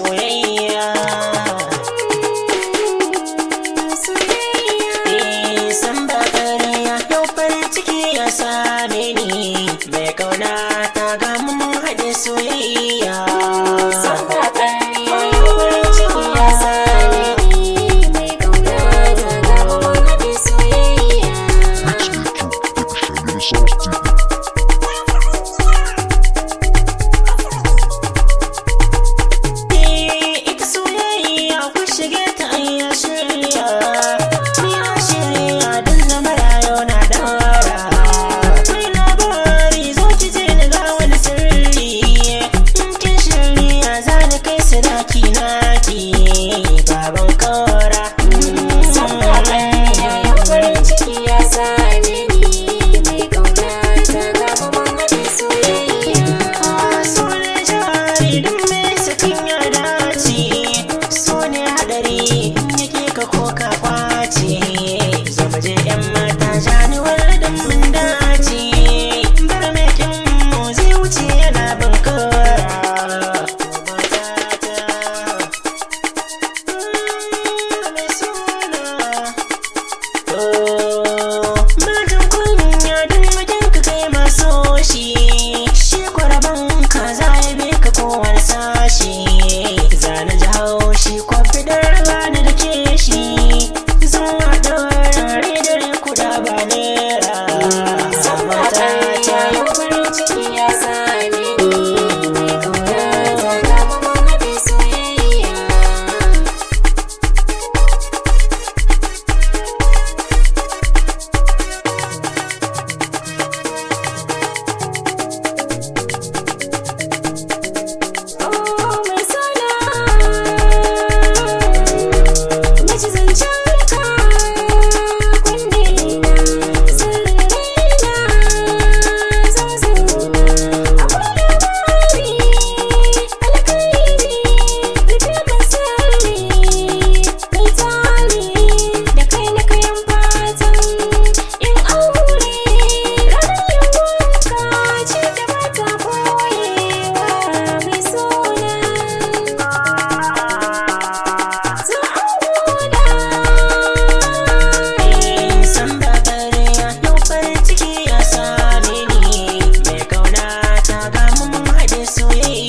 soyayya. San ba ƙarya yau farin ciki ya same ni, mai ƙauna ta ga mun haɗe soyayya. San ba ƙarya yau farin ciki ya same ni, mai ƙauna ta ga mun haɗe soyayya. Ita soyayya ku shige ta ya shirya, ni na shirya don na marayo na daura. Mai labari zo ki je ni ga wani sirri, in kin shirya za ni kai sadaki naki baban kora. San ba ƙarya yau farin ciki ya same ni, mai ƙauna ta ga mun haɗe soyayya. So ne jari don me sakin ya dace, so ne hadari in yake ka ko ka kwace. Zama je yan mata janiwar da mun dace, bar mai kin mu zai wuce yana bin kora. Mai suna Majin kunya don wajen ka kai maso shi, shi kwaraban ka za ya bi ka kowane sashi. Zane ji haushi kwafi da rana da ke shi, zan haɗa rare dare kuɗa ba nera. San ba ƙarya yau farin ciki ya same ni, mai ƙauna ta ga mun haɗe soyayya. Oh, mai suna mace zancen ka kunne na sirri na zazzuna. Akwai labari alkairi rufe min sirri mai tari, da kai na kayan fatan in aure ranar yin wanka ce da bata koyewa. Mai suna za a huda. San ba ƙarya yau farin ciki ya same ni, mai ƙauna ta ga mun haɗe soyayya.